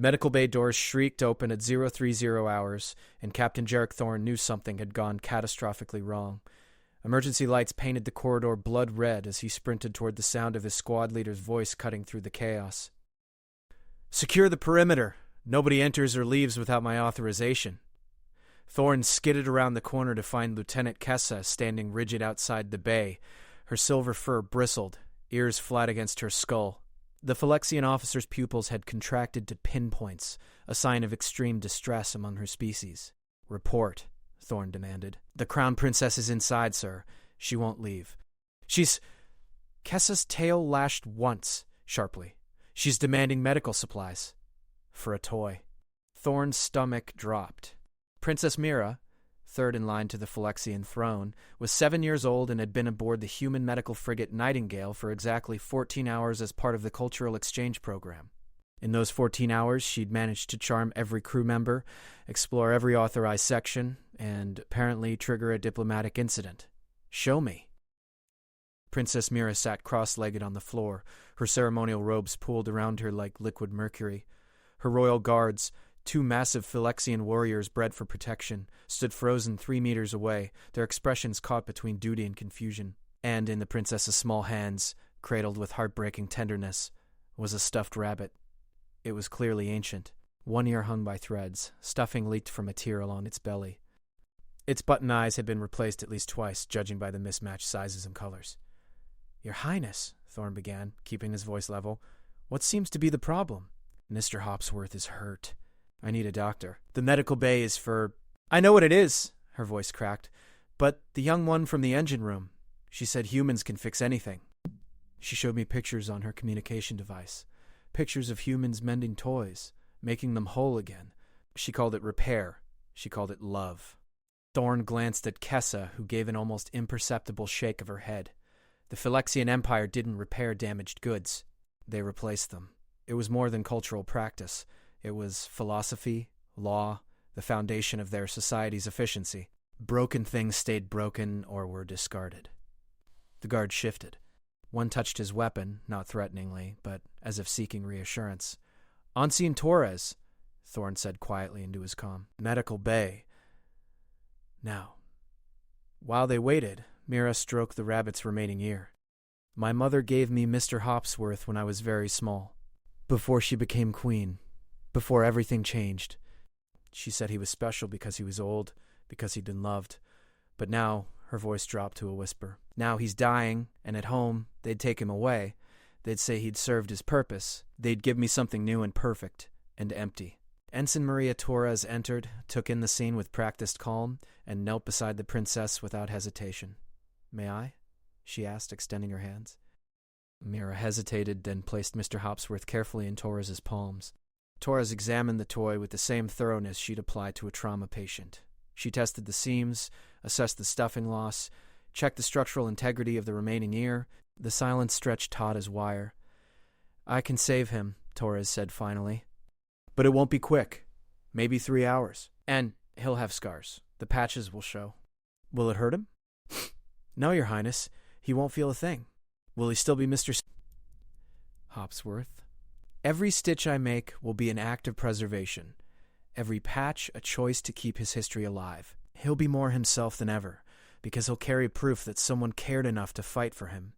medical bay doors shrieked open at 030 hours, and Captain Jarek Thorne knew something had gone catastrophically wrong. Emergency lights painted the corridor blood red as he sprinted toward the sound of his squad leader's voice cutting through the chaos. "Secure the perimeter. Nobody enters or leaves without my authorization." Thorne skidded around the corner to find Lieutenant Kessa standing rigid outside the bay. Her silver fur bristled, ears flat against her skull. The Phylexian officer's pupils had contracted to pinpoints, a sign of extreme distress among her species. "Report," Thorne demanded. "The Crown Princess is inside, sir. She won't leave." "She's—" Kessa's tail lashed once, sharply. "She's demanding medical supplies." "For a toy." Thorne's stomach dropped. Princess Mira, third in line to the Phylexian throne, was 7 years old and had been aboard the human medical frigate Nightingale for exactly 14 hours as part of the cultural exchange program. In those 14 hours, she'd managed to charm every crew member, explore every authorized section, and apparently trigger a diplomatic incident. "Show me." Princess Mira sat cross-legged on the floor, her ceremonial robes pooled around her like liquid mercury. Her royal guards, 2 massive Phylexian warriors bred for protection, stood frozen 3 meters away, their expressions caught between duty and confusion. And in the princess's small hands, cradled with heartbreaking tenderness, was a stuffed rabbit. It was clearly ancient. One ear hung by threads, stuffing leaked from a tear along its belly. Its button eyes had been replaced at least twice, judging by the mismatched sizes and colors. "Your Highness," Thorne began, keeping his voice level, "what seems to be the problem?" "Mr. Hopsworth is hurt. I need a doctor. The medical bay is for—" "I know what it is," her voice cracked, "but the young one from the engine room. She said humans can fix anything." She showed me pictures on her communication device. Pictures of humans mending toys, making them whole again. She called it repair. She called it love. Thorne glanced at Kessa, who gave an almost imperceptible shake of her head. The Phylexian Empire didn't repair damaged goods. They replaced them. It was more than cultural practice. It was philosophy, law, the foundation of their society's efficiency. Broken things stayed broken or were discarded. The guard shifted. One touched his weapon, not threateningly, but as if seeking reassurance. "Ensign Torres," Thorne said quietly into his comm. "Medical bay." Now. While they waited, Mira stroked the rabbit's remaining ear. "My mother gave me Mr. Hopsworth when I was very small. Before she became queen. Before everything changed. She said he was special because he was old, because he'd been loved. But now," her voice dropped to a whisper, "now he's dying, and at home, they'd take him away. They'd say he'd served his purpose. They'd give me something new and perfect, and empty." Ensign Maria Torres entered, took in the scene with practiced calm, and knelt beside the princess without hesitation. "May I?" she asked, extending her hands. Mira hesitated, then placed Mr. Hopsworth carefully in Torres's palms. Torres examined the toy with the same thoroughness she'd apply to a trauma patient. She tested the seams, assessed the stuffing loss, checked the structural integrity of the remaining ear. The silence stretched taut as wire. "I can save him," Torres said finally. "But it won't be quick. Maybe 3 hours. And he'll have scars. The patches will show." "Will it hurt him?" "No, Your Highness. He won't feel a thing." "Will he still be Mr. Hopsworth?" "Every stitch I make will be an act of preservation. Every patch a choice to keep his history alive. He'll be more himself than ever, because he'll carry proof that someone cared enough to fight for him."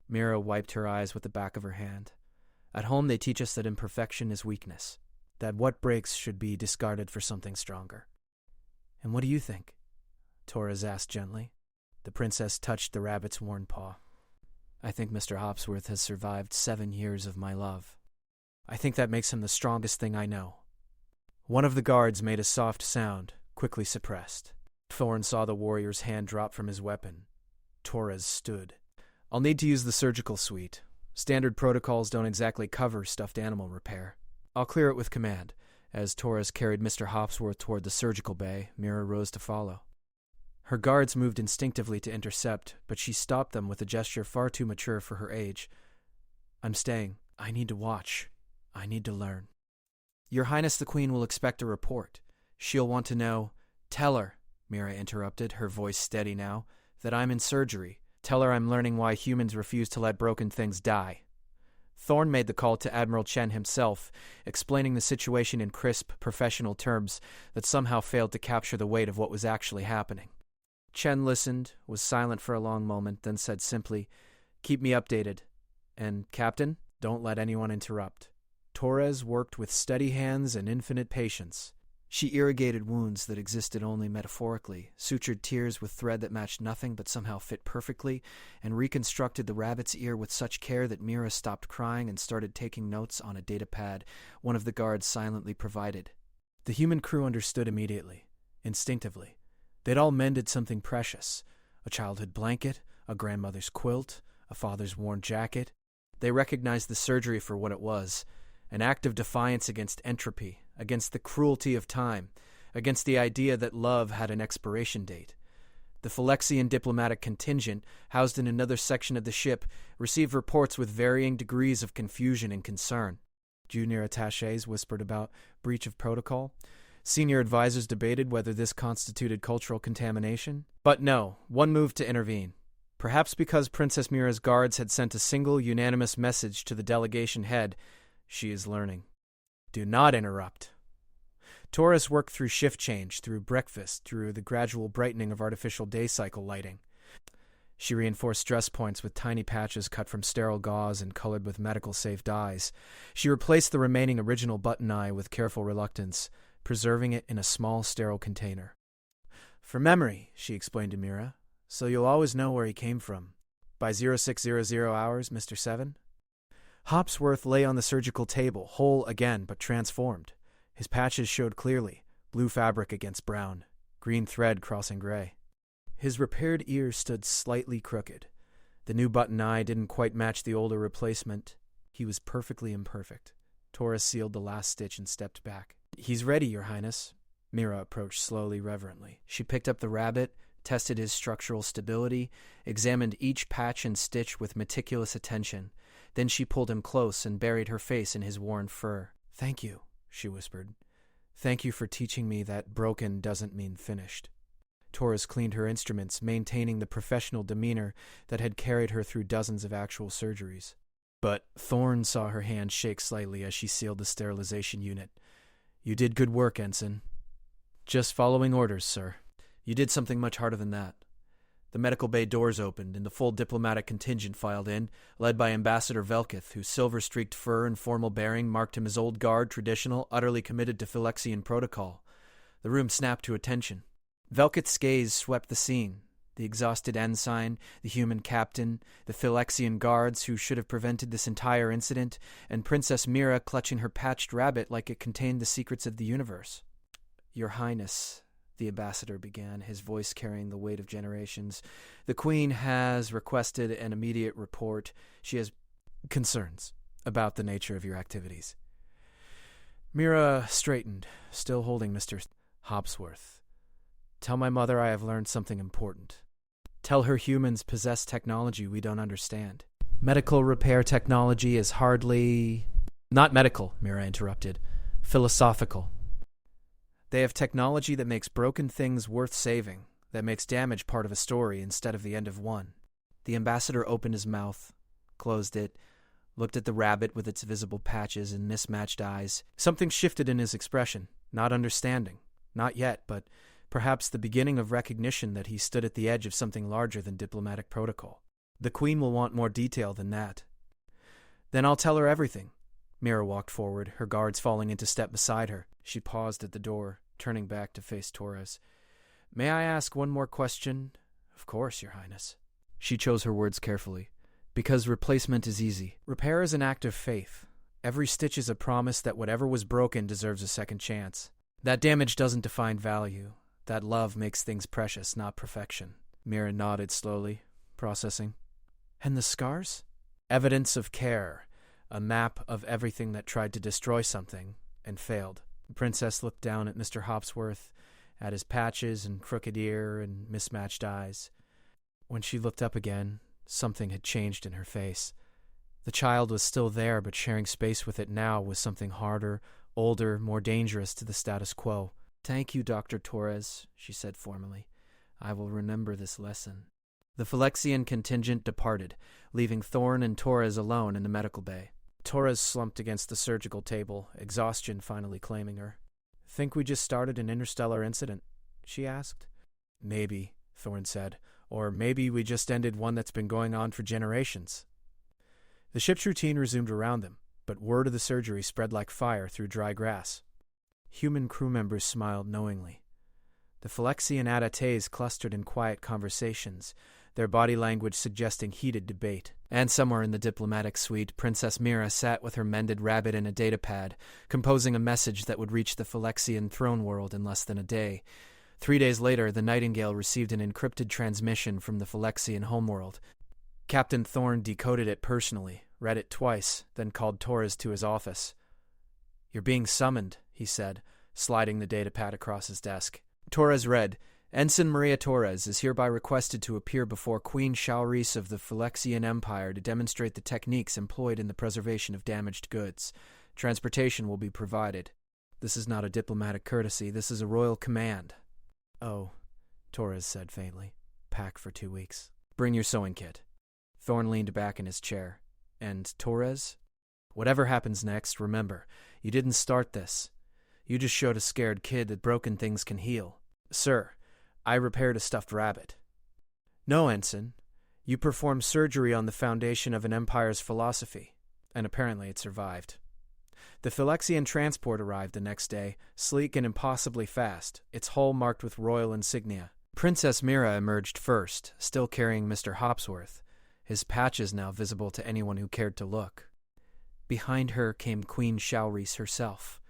Mira wiped her eyes with the back of her hand. "At home they teach us that imperfection is weakness, that what breaks should be discarded for something stronger." "And what do you think?" Torres asked gently. The princess touched the rabbit's worn paw. "I think Mr. Hopsworth has survived 7 years of my love. I think that makes him the strongest thing I know." One of the guards made a soft sound, quickly suppressed. Thorne saw the warrior's hand drop from his weapon. Torres stood. "I'll need to use the surgical suite. Standard protocols don't exactly cover stuffed animal repair. I'll clear it with command." As Torres carried Mr. Hopsworth toward the surgical bay, Mira rose to follow. Her guards moved instinctively to intercept, but she stopped them with a gesture far too mature for her age. "I'm staying. I need to watch. I need to learn." "Your Highness the Queen will expect a report. She'll want to know—" "Tell her," Mira interrupted, her voice steady now, "that I'm in surgery. Tell her I'm learning why humans refuse to let broken things die." Thorne made the call to Admiral Chen himself, explaining the situation in crisp, professional terms that somehow failed to capture the weight of what was actually happening. Chen listened, was silent for a long moment, then said simply, "Keep me updated. And, Captain, don't let anyone interrupt." Torres worked with steady hands and infinite patience. She irrigated wounds that existed only metaphorically, sutured tears with thread that matched nothing but somehow fit perfectly, and reconstructed the rabbit's ear with such care that Mira stopped crying and started taking notes on a datapad one of the guards silently provided. The human crew understood immediately, instinctively. They'd all mended something precious: a childhood blanket, a grandmother's quilt, a father's worn jacket. They recognized the surgery for what it was: an act of defiance against entropy, against the cruelty of time, against the idea that love had an expiration date. The Phylexian diplomatic contingent, housed in another section of the ship, received reports with varying degrees of confusion and concern. Junior attachés whispered about breach of protocol. Senior advisors debated whether this constituted cultural contamination. But no, one moved to intervene. Perhaps because Princess Mira's guards had sent a single unanimous message to the delegation head: "She is learning. Do not interrupt." Torres worked through shift change, through breakfast, through the gradual brightening of artificial day cycle lighting. She reinforced stress points with tiny patches cut from sterile gauze and colored with medical-safe dyes. She replaced the remaining original button eye with careful reluctance, preserving it in a small, sterile container. "For memory," she explained to Mira, "so you'll always know where he came from. By 0600 hours, Mr. 7. Hopsworth lay on the surgical table, whole again but transformed. His patches showed clearly, blue fabric against brown, green thread crossing gray. His repaired ear stood slightly crooked. The new button eye didn't quite match the older replacement. He was perfectly imperfect. Torres sealed the last stitch and stepped back. "He's ready, Your Highness." Mira approached slowly, reverently. She picked up the rabbit, tested his structural stability, examined each patch and stitch with meticulous attention. Then she pulled him close and buried her face in his worn fur. "Thank you," she whispered. "Thank you for teaching me that broken doesn't mean finished." Torres cleaned her instruments, maintaining the professional demeanor that had carried her through dozens of actual surgeries. But Thorne saw her hand shake slightly as she sealed the sterilization unit. "You did good work, Ensign." "Just following orders, sir." "You did something much harder than that." The medical bay doors opened, and the full diplomatic contingent filed in, led by Ambassador Velkith, whose silver-streaked fur and formal bearing marked him as old guard, traditional, utterly committed to Phylexian protocol. The room snapped to attention. Velkith's gaze swept the scene: the exhausted ensign, the human captain, the Phylexian guards who should have prevented this entire incident, and Princess Mira clutching her patched rabbit like it contained the secrets of the universe. "Your Highness," the ambassador began, his voice carrying the weight of generations, "the Queen has requested an immediate report. She has concerns about the nature of your activities." Mira straightened, still holding Mr. Hopsworth. "Tell my mother I have learned something important. Tell her humans possess technology we don't understand. Medical repair technology is hardly—" "Not medical," Mira interrupted. "Philosophical. They have technology that makes broken things worth saving, that makes damage part of a story instead of the end of one." The ambassador opened his mouth, closed it, looked at the rabbit with its visible patches and mismatched eyes. Something shifted in his expression. Not understanding. Not yet, but perhaps the beginning of recognition that he stood at the edge of something larger than diplomatic protocol. "The Queen will want more detail than that." "Then I'll tell her everything." Mira walked forward, her guards falling into step beside her. She paused at the door, turning back to face Torres. "May I ask one more question?" "Of course, Your Highness." She chose her words carefully. "Because replacement is easy. Repair is an act of faith. Every stitch is a promise that whatever was broken deserves a second chance. That damage doesn't define value. That love makes things precious, not perfection." Mira nodded slowly, processing. "And the scars?" "Evidence of care. A map of everything that tried to destroy something and failed." The princess looked down at Mr. Hopsworth, at his patches and crooked ear and mismatched eyes. When she looked up again, something had changed in her face. The child was still there, but sharing space with it now was something harder, older, more dangerous to the status quo. "Thank you, Dr. Torres," she said formally. "I will remember this lesson." The Phylexian contingent departed, leaving Thorne and Torres alone in the medical bay. Torres slumped against the surgical table, exhaustion finally claiming her. "Think we just started an interstellar incident?" she asked. "Maybe," Thorne said. "Or maybe we just ended one that's been going on for generations." The ship's routine resumed around them, but word of the surgery spread like fire through dry grass. Human crew members smiled knowingly. The Phylexian Adates clustered in quiet conversations, their body language suggesting heated debate. And somewhere in the diplomatic suite, Princess Mira sat with her mended rabbit in a datapad, composing a message that would reach the Phylexian throne world in less than a day. 3 days later, the Nightingale received an encrypted transmission from the Phylexian homeworld. Captain Thorne decoded it personally, read it twice, then called Torres to his office. "You're being summoned," he said, sliding the datapad across his desk. Torres read, "Ensign Maria Torres is hereby requested to appear before Queen Shaoris of the Phylexian Empire to demonstrate the techniques employed in the preservation of damaged goods. Transportation will be provided." "This is not a diplomatic courtesy, this is a royal command." "Oh," Torres said faintly. "Pack for 2 weeks. Bring your sewing kit." Thorne leaned back in his chair. "And Torres? Whatever happens next, remember, you didn't start this. You just showed a scared kid that broken things can heal. Sir, I repaired a stuffed rabbit." "No, Ensign. You performed surgery on the foundation of an empire's philosophy, and apparently it survived." The Phylexian transport arrived the next day, sleek and impossibly fast, its hull marked with royal insignia. Princess Mira emerged first, still carrying Mr. Hopsworth, his patches now visible to anyone who cared to look. Behind her came Queen Shaoris herself.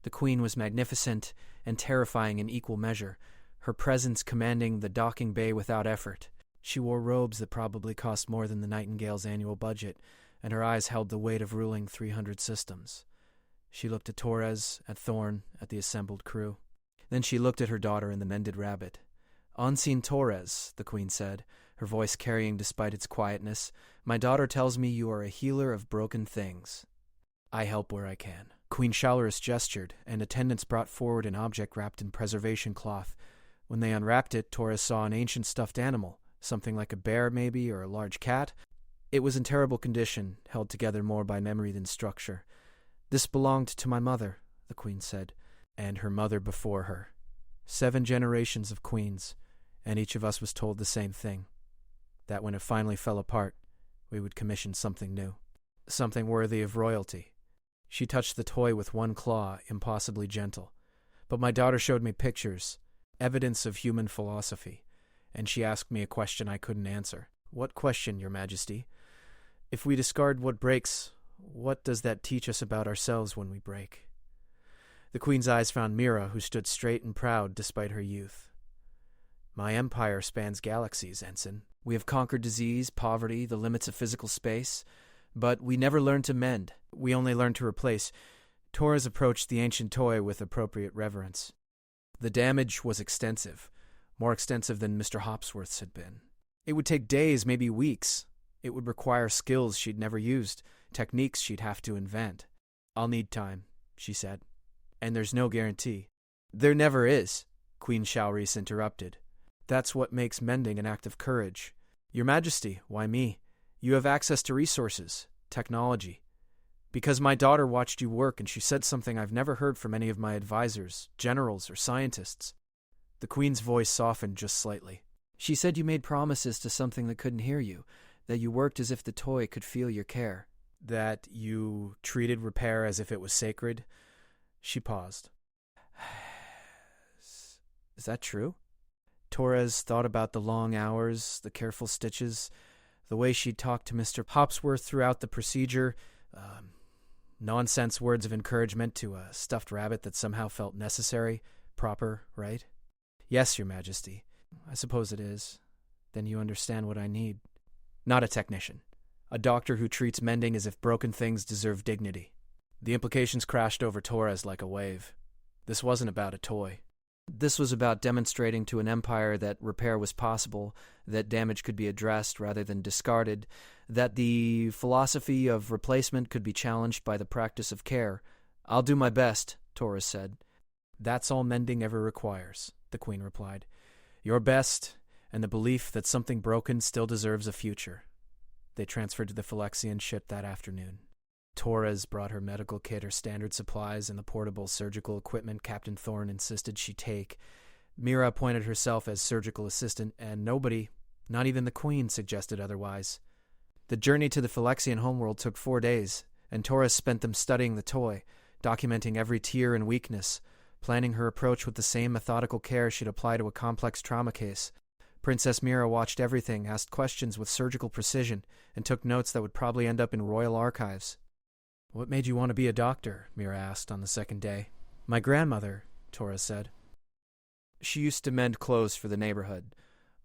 The queen was magnificent and terrifying in equal measure, her presence commanding the docking bay without effort. She wore robes that probably cost more than the Nightingale's annual budget, and her eyes held the weight of ruling 300 systems. She looked at Torres, at Thorne, at the assembled crew. Then she looked at her daughter and the mended rabbit. "Unseen Torres," the queen said, her voice carrying despite its quietness, "my daughter tells me you are a healer of broken things. I help where I can." Queen Shaoris gestured, and attendants brought forward an object wrapped in preservation cloth. When they unwrapped it, Torres saw an ancient stuffed animal, something like a bear maybe, or a large cat. It was in terrible condition, held together more by memory than structure. "This belonged to my mother," the queen said, "and her mother before her. 7 generations of queens, and each of us was told the same thing, that when it finally fell apart, we would commission something new, something worthy of royalty." She touched the toy with one claw, impossibly gentle. "But my daughter showed me pictures, evidence of human philosophy, and she asked me a question I couldn't answer." "What question, Your Majesty?" "If we discard what breaks, what does that teach us about ourselves when we break?" The queen's eyes found Mira, who stood straight and proud despite her youth. "My empire spans galaxies, Ensign. We have conquered disease, poverty, the limits of physical space, but we never learned to mend. We only learned to replace." Torres approached the ancient toy with appropriate reverence. The damage was extensive, more extensive than Mr. Hopsworth's had been. It would take days, maybe weeks. It would require skills she'd never used, techniques she'd have to invent. "I'll need time," she said. "And there's no guarantee." "There never is," Queen Shaoris interrupted. "That's what makes mending an act of courage. Your Majesty, why me? You have access to resources, technology. Because my daughter watched you work and she said something I've never heard from any of my advisors, generals, or scientists." The queen's voice softened just slightly. "She said you made promises to something that couldn't hear you, that you worked as if the toy could feel your care." "That you treated repair as if it was sacred?" She paused. "Is that true?" Torres thought about the long hours, the careful stitches, the way she'd talked to Mr. Hopsworth throughout the procedure, nonsense words of encouragement to a stuffed rabbit that somehow felt necessary, proper, right? "Yes, Your Majesty. I suppose it is. Then you understand what I need." "Not a technician. A doctor who treats mending as if broken things deserve dignity." The implications crashed over Torres like a wave. This wasn't about a toy. This was about demonstrating to an empire that repair was possible, that damage could be addressed rather than discarded, that the philosophy of replacement could be challenged by the practice of care. "I'll do my best," Torres said. "That's all mending ever requires," the queen replied. "Your best, and the belief that something broken still deserves a future." They transferred to the Phylexian ship that afternoon. Torres brought her medical kit, her standard supplies, and the portable surgical equipment Captain Thorne insisted she take. Mira appointed herself as surgical assistant, and nobody, not even the Queen, suggested otherwise. The journey to the Phylexian homeworld took 4 days, and Torres spent them studying the toy, documenting every tear and weakness, planning her approach with the same methodical care she'd apply to a complex trauma case. Princess Mira watched everything, asked questions with surgical precision, and took notes that would probably end up in royal archives. "What made you want to be a doctor?" Mira asked on the second day. "My grandmother," Torres said. "She used to mend clothes for the neighborhood.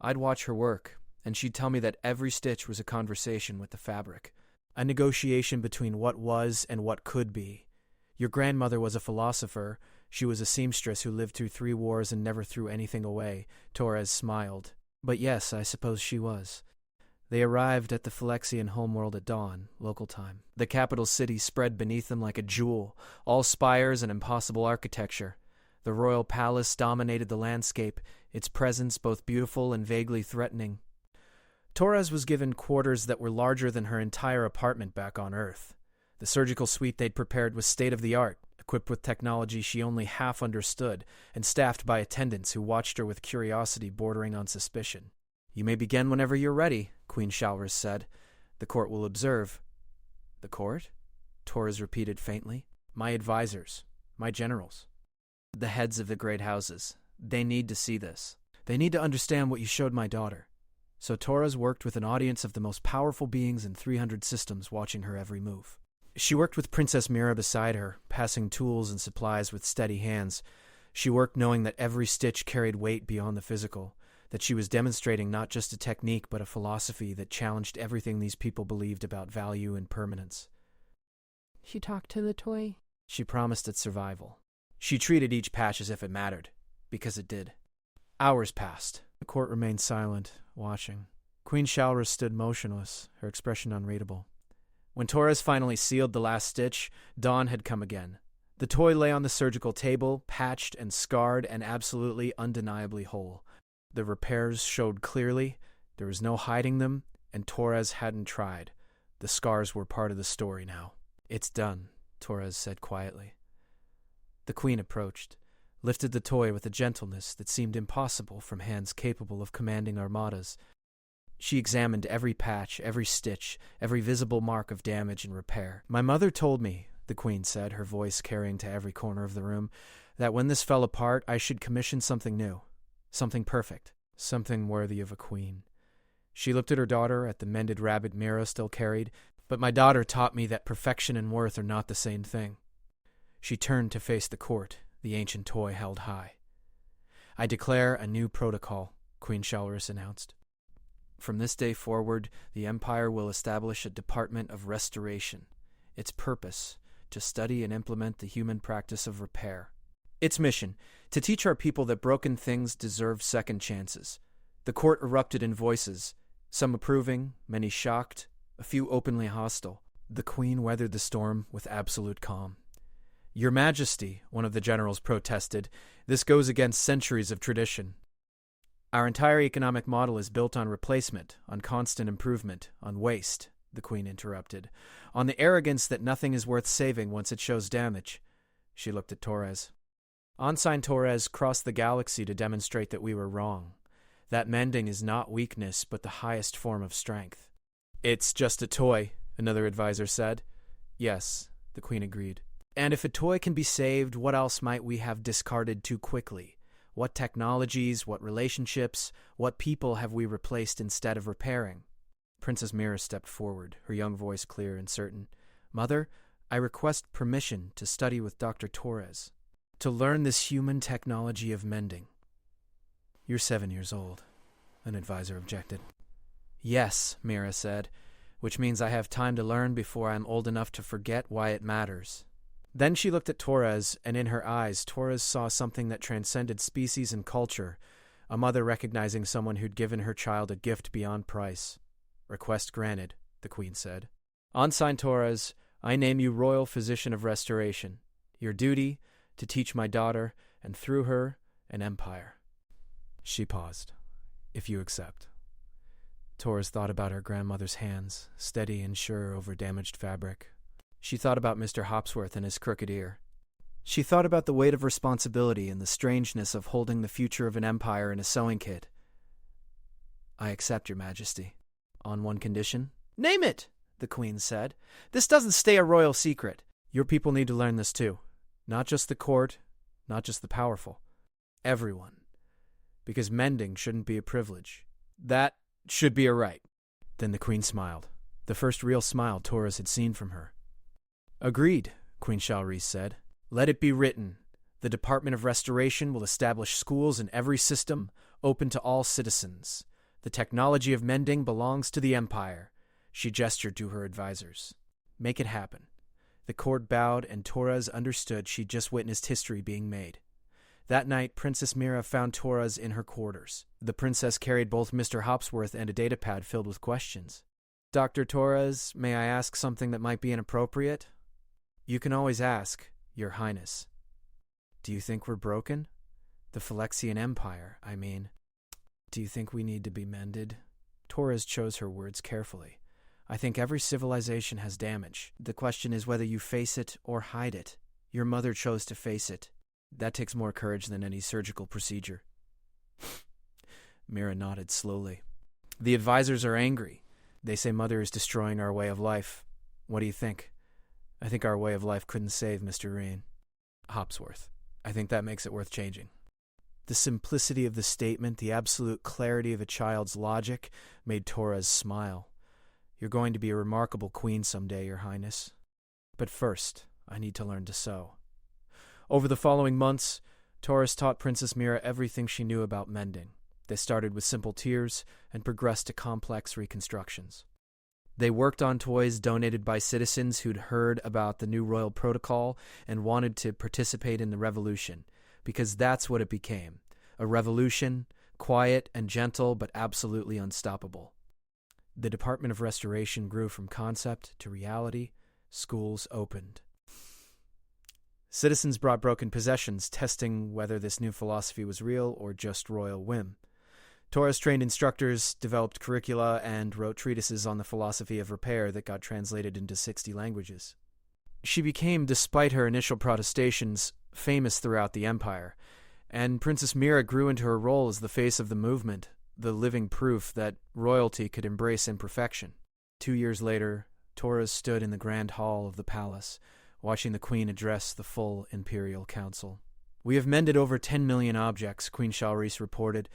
I'd watch her work, and she'd tell me that every stitch was a conversation with the fabric, a negotiation between what was and what could be. Your grandmother was a philosopher. She was a seamstress who lived through 3 wars and never threw anything away." Torres smiled. "But yes, I suppose she was." They arrived at the Phylexian homeworld at dawn, local time. The capital city spread beneath them like a jewel, all spires and impossible architecture. The royal palace dominated the landscape, its presence both beautiful and vaguely threatening. Torres was given quarters that were larger than her entire apartment back on Earth. The surgical suite they'd prepared was state-of-the-art, equipped with technology she only half understood, and staffed by attendants who watched her with curiosity bordering on suspicion. "You may begin whenever you're ready," Queen Shalris said. "The court will observe." "The court?" Torres repeated faintly. "My advisors. My generals. The heads of the great houses. They need to see this. They need to understand what you showed my daughter." So Torres worked with an audience of the most powerful beings in 300 systems watching her every move. She worked with Princess Mira beside her, passing tools and supplies with steady hands. She worked knowing that every stitch carried weight beyond the physical, that she was demonstrating not just a technique but a philosophy that challenged everything these people believed about value and permanence. "She talked to the toy?" She promised its survival. She treated each patch as if it mattered, because it did. Hours passed. The court remained silent, watching. Queen Shalris stood motionless, her expression unreadable. When Torres finally sealed the last stitch, dawn had come again. The toy lay on the surgical table, patched and scarred and absolutely undeniably whole. The repairs showed clearly, there was no hiding them, and Torres hadn't tried. The scars were part of the story now. "It's done," Torres said quietly. The Queen approached, lifted the toy with a gentleness that seemed impossible from hands capable of commanding armadas. She examined every patch, every stitch, every visible mark of damage and repair. "My mother told me," the Queen said, her voice carrying to every corner of the room, "that when this fell apart, I should commission something new, something perfect, something worthy of a queen." She looked at her daughter, at the mended rabbit Mira still carried, "But my daughter taught me that perfection and worth are not the same thing." She turned to face the court, the ancient toy held high. "I declare a new protocol," Queen Shalris announced. "From this day forward, the Empire will establish a Department of Restoration. Its purpose, to study and implement the human practice of repair. Its mission, to teach our people that broken things deserve second chances." The court erupted in voices, some approving, many shocked, a few openly hostile. The Queen weathered the storm with absolute calm. "Your Majesty," one of the generals protested, "this goes against centuries of tradition. Our entire economic model is built on replacement, on constant improvement, on waste," the Queen interrupted, "on the arrogance that nothing is worth saving once it shows damage." She looked at Torres. "Ensign Torres crossed the galaxy to demonstrate that we were wrong. That mending is not weakness, but the highest form of strength." "It's just a toy," another advisor said. "Yes," the Queen agreed. "And if a toy can be saved, what else might we have discarded too quickly? What technologies, what relationships, what people have we replaced instead of repairing?" Princess Mira stepped forward, her young voice clear and certain. "Mother, I request permission to study with Dr. Torres, to learn this human technology of mending." "You're 7 years old," an advisor objected. "Yes," Mira said, "which means I have time to learn before I'm old enough to forget why it matters." Then she looked at Torres, and in her eyes, Torres saw something that transcended species and culture, a mother recognizing someone who'd given her child a gift beyond price. "Request granted," the Queen said. "Ensign Torres, I name you Royal Physician of Restoration. Your duty, to teach my daughter, and through her, an empire." She paused. "If you accept." Torres thought about her grandmother's hands, steady and sure over damaged fabric. She thought about Mr. Hopsworth and his crooked ear. She thought about the weight of responsibility and the strangeness of holding the future of an empire in a sewing kit. "I accept, Your Majesty. On one condition." "Name it," the Queen said. "This doesn't stay a royal secret." "Your people need to learn this too. Not just the court, not just the powerful. Everyone. Because mending shouldn't be a privilege. That should be a right." Then the Queen smiled, the first real smile Torres had seen from her. "Agreed," Queen Shalris said. "Let it be written. The Department of Restoration will establish schools in every system, open to all citizens. The technology of mending belongs to the Empire." She gestured to her advisors. "Make it happen." The court bowed, and Torres understood she'd just witnessed history being made. That night, Princess Mira found Torres in her quarters. The princess carried both Mr. Hopsworth and a datapad filled with questions. "Dr. Torres, may I ask something that might be inappropriate?" "You can always ask, Your Highness." "Do you think we're broken? The Phylexian Empire, I mean. Do you think we need to be mended?" Torres chose her words carefully. "I think every civilization has damage. The question is whether you face it or hide it. Your mother chose to face it. That takes more courage than any surgical procedure." Mira nodded slowly. "The advisors are angry. They say Mother is destroying our way of life. What do you think?" "I think our way of life couldn't save Mr. Rain." "Hopsworth, I think that makes it worth changing." The simplicity of the statement, the absolute clarity of a child's logic, made Torres smile. "You're going to be a remarkable queen someday, Your Highness. But first, I need to learn to sew." Over the following months, Torres taught Princess Mira everything she knew about mending. They started with simple tiers and progressed to complex reconstructions. They worked on toys donated by citizens who'd heard about the new royal protocol and wanted to participate in the revolution, because that's what it became. A revolution, quiet and gentle, but absolutely unstoppable. The Department of Restoration grew from concept to reality. Schools opened. Citizens brought broken possessions, testing whether this new philosophy was real or just royal whim. Torres trained instructors, developed curricula, and wrote treatises on the philosophy of repair that got translated into 60 languages. She became, despite her initial protestations, famous throughout the Empire, and Princess Mira grew into her role as the face of the movement, the living proof that royalty could embrace imperfection. 2 years later, Torres stood in the grand hall of the palace, watching the Queen address the full Imperial Council. "We have mended over 10 million objects," Queen Shalris reported.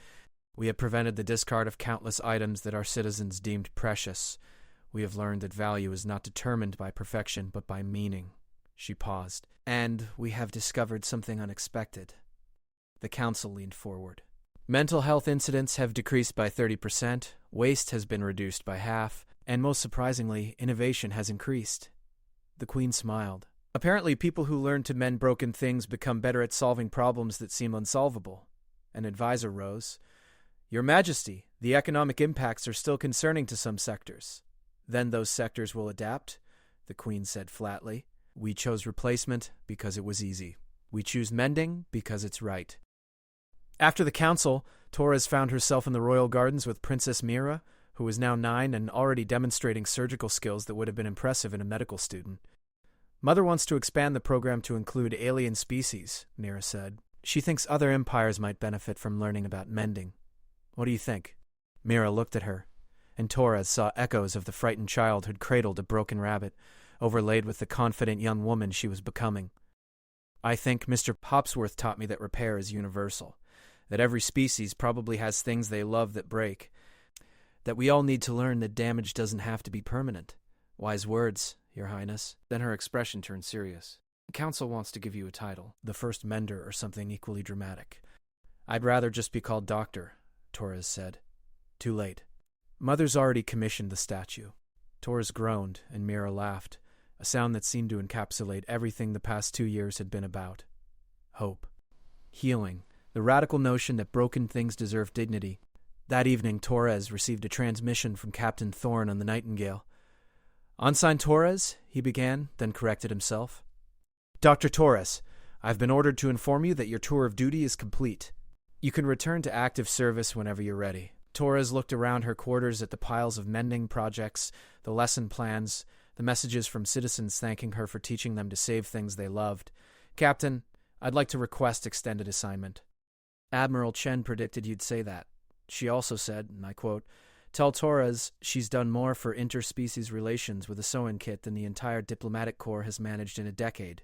"We have prevented the discard of countless items that our citizens deemed precious. We have learned that value is not determined by perfection, but by meaning." She paused. "And we have discovered something unexpected." The council leaned forward. "Mental health incidents have decreased by 30%, waste has been reduced by half, and most surprisingly, innovation has increased." The Queen smiled. "Apparently, people who learn to mend broken things become better at solving problems that seem unsolvable." An advisor rose. "Your Majesty, the economic impacts are still concerning to some sectors." "Then those sectors will adapt," the Queen said flatly. "We chose replacement because it was easy. We choose mending because it's right." After the council, Torres found herself in the royal gardens with Princess Mira, who was now 9 and already demonstrating surgical skills that would have been impressive in a medical student. "Mother wants to expand the program to include alien species," Mira said. "She thinks other empires might benefit from learning about mending. What do you think?" Mira looked at her, and Torres saw echoes of the frightened child who'd cradled a broken rabbit, overlaid with the confident young woman she was becoming. "I think Mr. Hopsworth taught me that repair is universal, that every species probably has things they love that break, that we all need to learn that damage doesn't have to be permanent." "Wise words, Your Highness." Then her expression turned serious. "The Council wants to give you a title, the First Mender or something equally dramatic." "I'd rather just be called Doctor," Torres said. "Too late. Mother's already commissioned the statue." Torres groaned, and Mira laughed, a sound that seemed to encapsulate everything the past 2 years had been about. Hope. Healing. The radical notion that broken things deserve dignity. That evening, Torres received a transmission from Captain Thorne on the Nightingale. "Ensign Torres," he began, then corrected himself. "Dr. Torres, I've been ordered to inform you that your tour of duty is complete. You can return to active service whenever you're ready." Torres looked around her quarters at the piles of mending projects, the lesson plans, the messages from citizens thanking her for teaching them to save things they loved. "Captain, I'd like to request extended assignment." Admiral Chen predicted you'd say that. She also said, and I quote, "Tell Torres she's done more for interspecies relations with a sewing kit than the entire diplomatic corps has managed in a decade."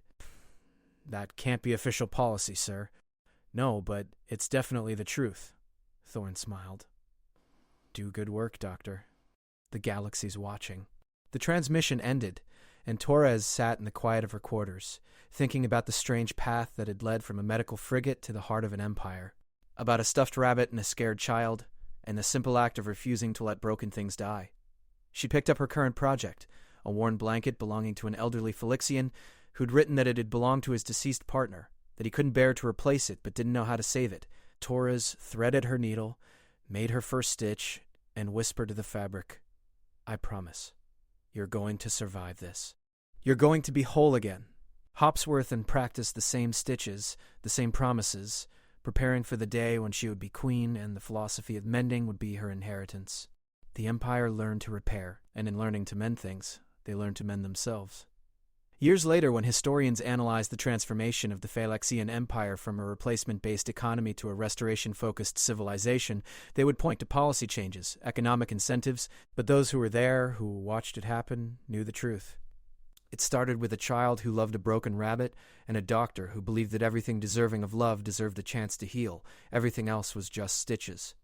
"That can't be official policy, sir." "No, but it's definitely the truth." Thorne smiled. "Do good work, Doctor. The galaxy's watching." The transmission ended, and Torres sat in the quiet of her quarters, thinking about the strange path that had led from a medical frigate to the heart of an empire, about a stuffed rabbit and a scared child, and the simple act of refusing to let broken things die. She picked up her current project, a worn blanket belonging to an elderly Felixian who'd written that it had belonged to his deceased partner, that he couldn't bear to replace it but didn't know how to save it. Torres threaded her needle, made her first stitch, and whispered to the fabric, "I promise, you're going to survive this. You're going to be whole again." Hopsworth and practiced the same stitches, the same promises, preparing for the day when she would be queen and the philosophy of mending would be her inheritance. The Empire learned to repair, and in learning to mend things, they learned to mend themselves. Years later, when historians analyzed the transformation of the Phylaxian Empire from a replacement-based economy to a restoration-focused civilization, they would point to policy changes, economic incentives, but those who were there, who watched it happen, knew the truth. It started with a child who loved a broken rabbit and a doctor who believed that everything deserving of love deserved a chance to heal. Everything else was just stitches.